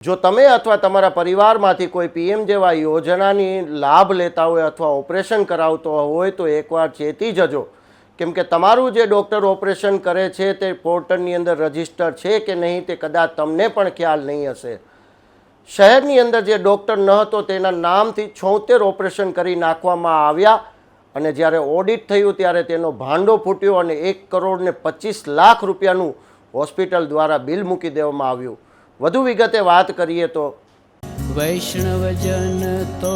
જો તમે અથવા તમારા પરિવારમાંથી કોઈ પીએમ જેવા યોજનાની લાભ લેતા હોય અથવા ઓપરેશન કરાવતો હોય તો એકવાર ચેતી જજો, કેમ કે તમારું જે ડૉક્ટર ઓપરેશન કરે છે તે પોર્ટલની અંદર રજિસ્ટર છે કે નહીં તે કદાચ તમને પણ ખ્યાલ નહીં હશે. શહેરની અંદર જે ડૉક્ટર ન હતો તેના નામથી 76 ઓપરેશન કરી નાખવામાં આવ્યા અને જ્યારે ઓડિટ થયું ત્યારે તેનો ભાંડો ફૂટ્યો અને 1,25,00,000 રૂપિયાનું હોસ્પિટલ દ્વારા બિલ મૂકી દેવામાં આવ્યું. વધુ વિગતે વાત કરીએ તો વૈષ્ણવજન તો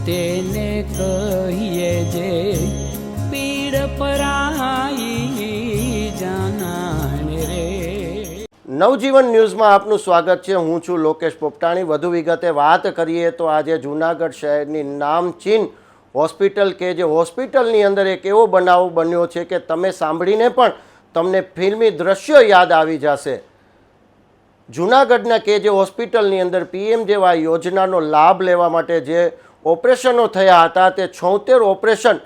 તેને કહીએ જે પીડ પરાઈ જાનાને રે. નવજીવન ન્યૂઝમાં આપનું સ્વાગત છે. હું છું લોકેશ પોપટાણી. વધુ વિગતે વાત કરીએ તો આજે જૂનાગઢ શહેરની નામચીન હોસ્પિટલ કે જે હોસ્પિટલની અંદર એક એવો બનાવ બન્યો છે કે તમે સાંભળીને પણ તમને ફિલ્મી દ્રશ્યો યાદ આવી જશે. જૂનાગઢના કે જે હોસ્પિટલની અંદર પીએમ જેવા યોજનાનો લાભ લેવા માટે જે ઓપરેશનો થયા હતા તે 76 ઓપરેશન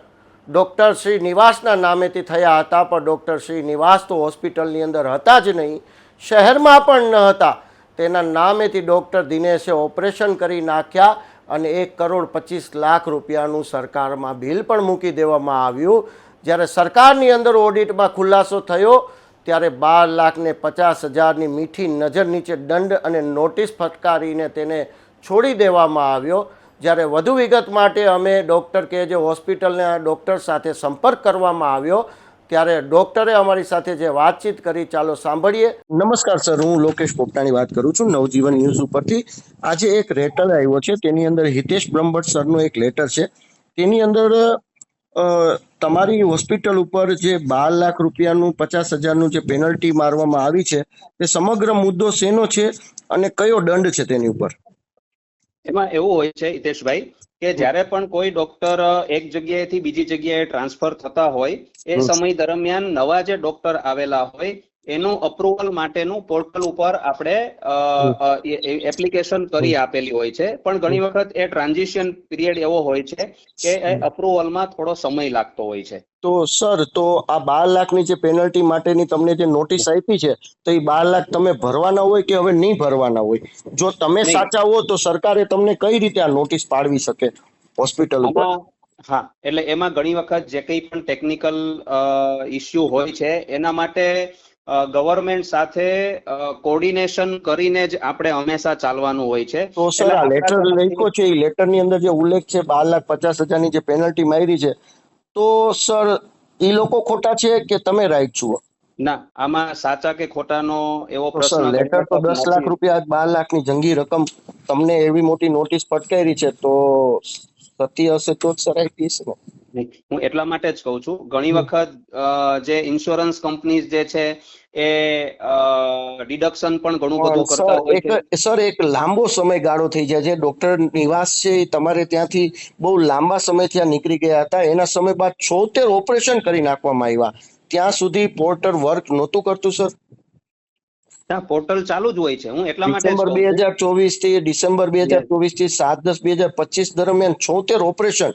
ડૉક્ટર શ્રી નિવાસના નામેથી થયા હતા, પણ ડૉક્ટર શ્રી નિવાસ તો હોસ્પિટલની અંદર હતા જ નહીં, શહેરમાં પણ ન હતા. તેના નામેથી ડૉક્ટર દિનેશે ઓપરેશન કરી નાખ્યા અને 1,25,00,000 રૂપિયાનું સરકારમાં બિલ પણ મૂકી દેવામાં આવ્યું. જ્યારે સરકારની અંદર ઓડિટમાં ખુલાસો થયો ત્યારે 12,50,000ની મીઠી નજર નીચે દંડ અને નોટિસ ફટકારીને તેને છોડી દેવામાં આવ્યો. જ્યારે વધુ વિગત માટે અમે ડૉક્ટર કે જે હોસ્પિટલના ડૉક્ટર સાથે સંપર્ક કરવામાં આવ્યો ત્યારે ડૉક્ટરે અમારી સાથે જે વાતચીત કરી, ચાલો સાંભળીએ. નમસ્કાર સર, હું લોકેશ પોપટાણી વાત કરું છું નવજીવન ન્યૂઝ ઉપરથી. આજે એક લેટર આવ્યો છે, તેની અંદર હિતેશ બ્રહ્મભટ્ટ સરનો એક લેટર છે. તેની અંદર તમારી હોસ્પિટલ ઉપર જે 12,00,000 રૂપિયાનું 50,000નું જે પેનલ્ટી મારવામાં આવી છે તે સમગ્ર મુદ્દો શેનો છે અને કયો દંડ છે તેની ઉપર? એમાં એવું હોય છે હિતેશભાઈ કે જ્યારે પણ કોઈ ડોક્ટર એક જગ્યાએથી બીજી જગ્યાએ ટ્રાન્સફર થતા હોય એ સમય દરમિયાન નવા જે ડોક્ટર આવેલા હોય એનું અપ્રુવલ માટેનું પોર્ટલ ઉપર આપણે એપ્લિકેશન કરી આપેલી હોય છે, પણ ઘણી વખત એ ટ્રાન્ઝિશન પીરિયડ એવો હોય છે કે એ અપ્રુવલમાં થોડો સમય લાગતો હોય છે. તો સર, તો આ 12,00,000ની જે પેનલ્ટી માટેની તમને જે નોટિસ આપી છે તો એ 12,00,000 તમે ભરવાના હોય કે હવે નહીં ભરવાના હોય? જો તમે સાચા હો તો સરકારે તમને કઈ રીતે આ નોટિસ પાડવી શકે હોસ્પિટલ ઉપર? હા, એટલે એમાં ઘણી વખત જે કંઈ પણ ટેકનિકલ ઇસ્યુ હોય છે એના માટે ગવર્મેન્ટ સાથે કોર્ડિનેશન કરીને જ આપણે હંમેશા ચાલવાનું હોય છે. તો સર, આ લેટર લખ્યો છે, એ લેટરની અંદર જે ઉલ્લેખ છે 12,50,000ની જે પેનલ્ટી મારી છે, તો સર એ લોકો ખોટા છે કે તમે રાઈટ છો? ના, આમાં સાચા કે ખોટાનો એવો પ્રશ્ન. લેટર તો 10,00,000 રૂપિયા 12,00,000ની જંગી રકમ તમને એવી મોટી નોટિસ ફટકારી છે, તો સત્ય હશે તો જ સર આપીશ ને. હું એટલા માટે જ કહું છું, ઘણી વખત જે ઇન્સ્યોરન્સ કંપનીઝ જે છે એ ડિડક્શન પણ ઘણું બધું કરતા હોય છે. સર, એક લાંબો સમયગાળો થઈ જાય છે. ડોક્ટર નિવાસ છે તમારે ત્યાંથી બહુ લાંબા સમયથી નીકળી ગયા હતા. એના સમય બાદ 76 ઓપરેશન કરી નાખવામાં આવ્યા. ત્યાં સુધી પોર્ટર વર્ક નહોતું કરતું સર? પોર્ટલ ચાલુ જ હોય છે. હું એટલા માટે ડિસેમ્બર 2024 થી ડિસેમ્બર 2024 થી 7/10/2025 દરમિયાન 76 ઓપરેશન.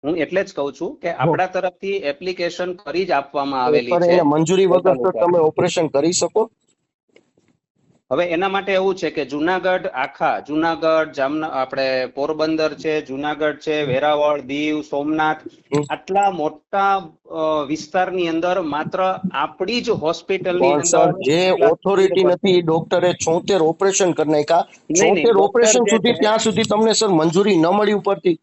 હું એટલે જ કહું છું કે આપણા તરફથી એપ્લિકેશન કરી જ આપવામાં આવેલી છે. મંજૂરી વગર તો તમે ઓપરેશન કરી શકો? હવે એના માટે એવું છે કે જુનાગઢ, આખા જુનાગઢ, આપણે પોરબંદર છે, જુનાગઢ છે, વેરાવળ, દીવ, સોમનાથ, આટલા મોટા વિસ્તારની અંદર માત્ર આપણી જ હોસ્પિટલની અંદર જે ઓથોરિટી નથી ડોક્ટરે 76 ઓપરેશન કરી નાખ્યા. 76 ઓપરેશન સુધી ત્યાં સુધી તમને સર મંજૂરી ન મળી ઉપરથી?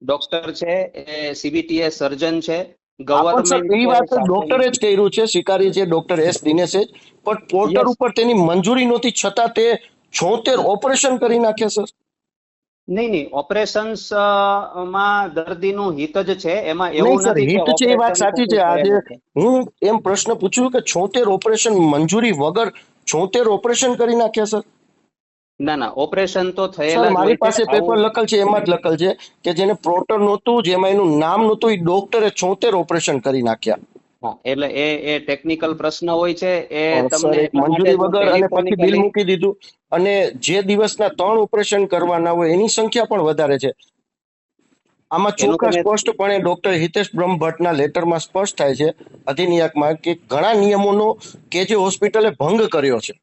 ડોક્ટર છે એ CBTA સર્જન છે. ગવર્મેન્ટ એ વાત ડોક્ટરે જ કર્યું છે, સ્વીકારી છે ડોક્ટર એસ દિનેશે જ, પણ પોર્ટર ઉપર તેની મંજૂરી નહોતી છતાં તે 76 ઓપરેશન કરી નાખ્યા સર. નહીં, ઓપરેશન્સ માં દર્દીનું હિત જ છે, એમાં એવું નથી હિત છે એ વાત સાચી છે. આજે હું એમ પ્રશ્ન પૂછ્યું કે 76 ઓપરેશન મંજૂરી વગર 76 ઓપરેશન કરી નાખ્યા સર? ના, ઓપરેશન તો થયેલા. મારી પાસે પેપર લખેલ છે, એમાં જ લખેલ છે કે જેને પોર્ટર નહોતું, જેમાં એનું નામ નહોતું, એ ડોક્ટરે 76 ઓપરેશન કરી નાખ્યા. હા, એટલે એ ટેકનિકલ પ્રશ્ન હોય છે, એ તમને મંજૂરી વગર અને પછી બિલ મૂકી દીધું. અને જે દિવસના 3 ઓપરેશન કરવાના હોય એની સંખ્યા પણ વધારે છે. આમાં ચોક્કસ સ્પષ્ટપણે ડોક્ટર હિતેશ બ્રહ્મભટ્ટના લેટરમાં સ્પષ્ટ થાય છે અધિનિયમમાં કે ઘણા નિયમોનો કે જે હોસ્પિટલે ભંગ કર્યો છે.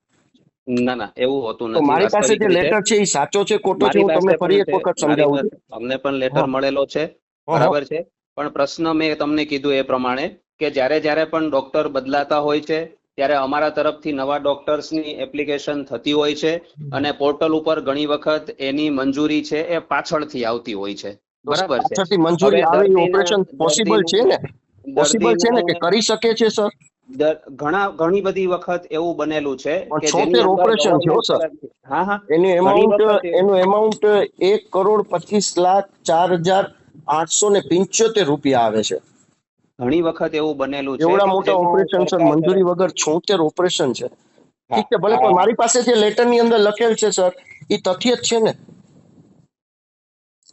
ના એવું હોતું તો નથી. મારી પાસે વાસ્તવિક જે રીતે લેટર છે એ સાચો છે ખોટો છે મારી હું પાસે તમને ફરી પણ એક વખત સમજાવું છું. અમને પણ લેટર હા. મળેલો છે, હા, હા. બરાબર છે. પણ પ્રશ્ન મેં તમને કીધું એ પ્રમાણે કે જ્યારે પણ ડોક્ટર બદલાતા હોય છે ત્યારે અમારા તરફથી નવા ડોક્ટર્સની એપ્લિકેશન થતી હોય છે અને પોર્ટલ ઉપર ઘણી વખત એની મંજૂરી છે એ પાછળથી આવતી હોય છે, તો બરાબર છે. પાછળથી હવે મંજૂરી આવે એ ઓપરેશન પોસિબલ છે ને? પોસિબલ છે ને કે દર્દીનું કરી શકે છે સર? ઘણી બધી વખત એવું બનેલું છે પણ કે જેની 76 અંદર ઓપરેશન છે હો ગવર્મેન્ટ સર. તરફથી હા એનું ઘણી વખત એમાઉન્ટ 1,25,04,875 રૂપિયા આવે છે. ઘણી વખત એવું બનેલું છે એવડા કે મોટા જેનું ઓપરેશન સર સરકાર મંજૂરી તરફ વગર 76 ઓપરેશન છે. હા ઠીક છે ભલે, પણ મારી પાસે જે લેટર ની અંદર લખેલ છે સર એ તથ્ય જ છે ને.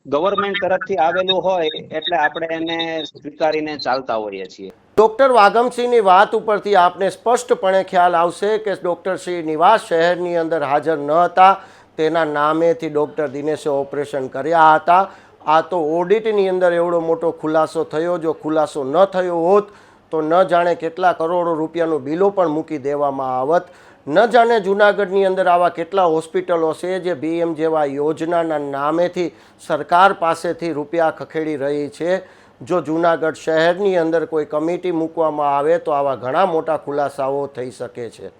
ગવર્મેન્ટ તરફથી આવેલું હોય એટલે આપણે એને સ્વીકારીને ચાલતા હોઈએ છીએ. ડૉક્ટર વાઘમસિંહની વાત ઉપરથી આપને સ્પષ્ટપણે ખ્યાલ આવશે કે ડૉક્ટર શ્રી નિવાસ શહેરની અંદર હાજર ન હતા, તેના નામેથી ડૉક્ટર દિનેશે ઓપરેશન કર્યા હતા. આ તો ઓડિટની અંદર એવડો મોટો ખુલાસો થયો. જો ખુલાસો ન થયો હોત તો ન જાણે કેટલા કરોડો રૂપિયાનું બિલો પણ મૂકી દેવામાં આવત. ન જાણે જૂનાગઢની અંદર આવા કેટલા હોસ્પિટલો છે જે BM જેવા યોજનાના નામેથી સરકાર પાસેથી રૂપિયા ખખેડી રહી છે. જો જૂનાગઢ શહેરની અંદર કોઈ કમિટી મૂકવામાં આવે તો આવા ઘણા મોટા ખુલાસાઓ થઈ શકે છે.